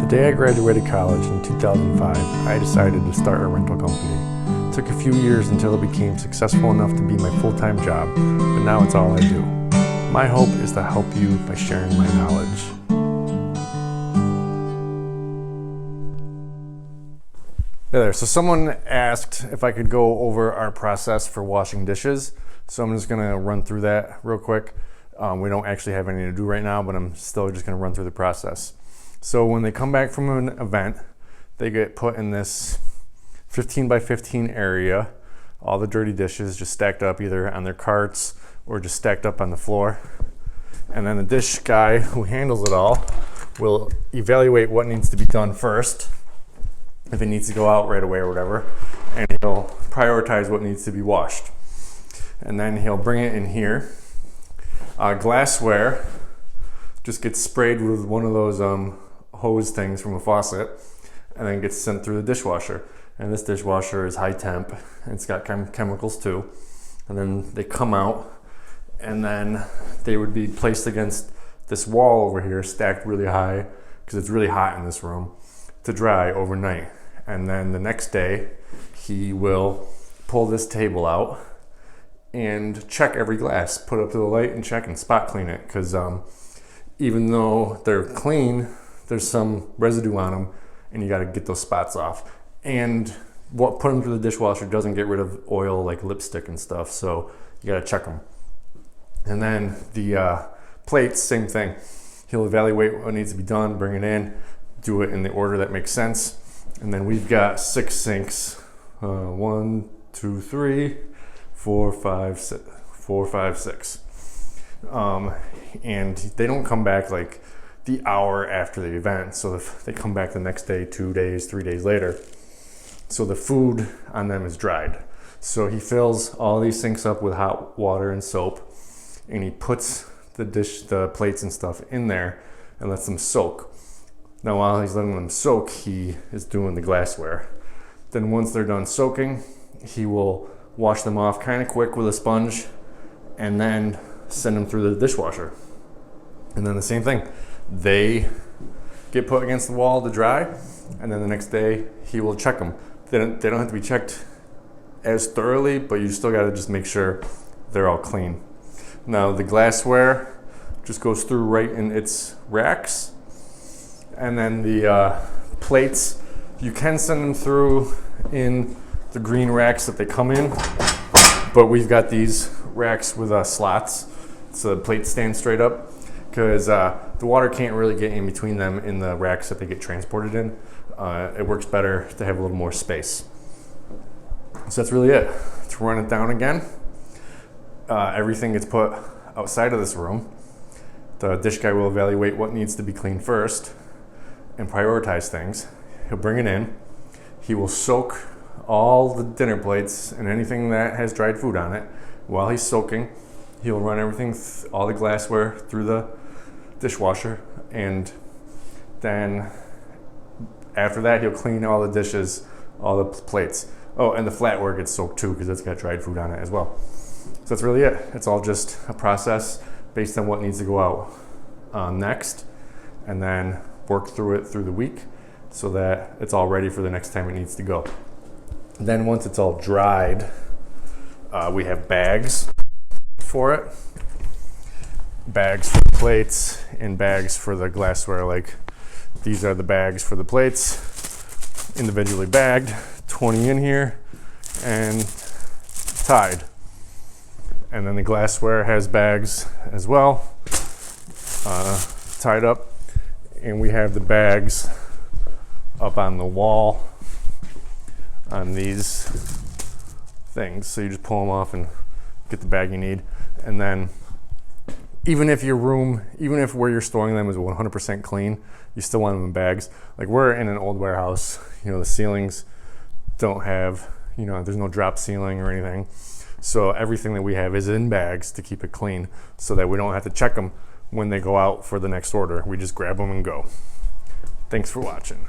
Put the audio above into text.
day I graduated college in 2005, I decided to start a rental company. It took a few years until it became successful enough to be my full-time job, but now it's all I do. My hope is to help you by sharing my knowledge. Hey there, so someone asked if I could go over our process for washing dishes, so I'm just gonna run through that real quick. We don't actually have anything to do right now, but I'm still just gonna run through the process. So when they come back from an event, they get put in this 15 by 15 area, all the dirty dishes just stacked up either on their carts or just stacked up on the floor. And then the dish guy who handles it all will evaluate what needs to be done first, if it needs to go out right away or whatever, and he'll prioritize what needs to be washed. And then he'll bring it in here. Glassware just gets sprayed with one of those hose things from a faucet and then gets sent through the dishwasher. And this dishwasher is high temp, and it's got chemicals too. And then they come out and then they would be placed against this wall over here, stacked really high because it's really hot in this room, to dry overnight. And then the next day he will pull this table out and check every glass, put it up to the light and check and spot clean it, because even though they're clean, there's some residue on them and you got to get those spots off. And what put them through the dishwasher doesn't get rid of oil like lipstick and stuff, so you got to check them. And then the plates, same thing. He'll evaluate what needs to be done, bring it in, do it in the order that makes sense. And then we've got 6 sinks, 1, 2, 3, 4, 5, 6. And they don't come back like the hour after the event, so if they come back the next day, 2 days, 3 days later, so the food on them is dried. So he fills all these sinks up with hot water and soap, and he puts the plates and stuff in there and lets them soak. Now while he's letting them soak, he is doing the glassware. Then once they're done soaking, he will wash them off kind of quick with a sponge and then send them through the dishwasher. And then the same thing, they get put against the wall to dry, and then the next day he will check them. They don't have to be checked as thoroughly, but you still got to just make sure they're all clean. Now the glassware just goes through right in its racks, and then the plates, you can send them through in the green racks that they come in, but we've got these racks with slots so the plates stand straight up, because the water can't really get in between them in the racks that they get transported in. It works better to have a little more space. So that's really it. To run it down again, everything gets put outside of this room. The dish guy will evaluate what needs to be cleaned first and prioritize things. He'll bring it in. He will soak all the dinner plates and anything that has dried food on it. While he's soaking, he'll run everything, all the glassware, through the dishwasher, and then after that he'll clean all the dishes, all the plates. Oh, and the flatware gets soaked too because it's got dried food on it as well. So that's really it. It's all just a process based on what needs to go out next, and then work through it through the week so that it's all ready for the next time it needs to go. Then once it's all dried, we have bags for it. Bags for the plates and bags for the glassware. Like these are the bags for the plates, individually bagged, 20 in here and tied. And then the glassware has bags as well, tied up. And we have the bags up on the wall on these things. So you just pull them off and get the bag you need. And then even if where you're storing them is 100% clean, you still want them in bags. Like we're in an old warehouse, the ceilings don't have, there's no drop ceiling or anything. So everything that we have is in bags to keep it clean so that we don't have to check them when they go out for the next order. We just grab them and go. Thanks for watching.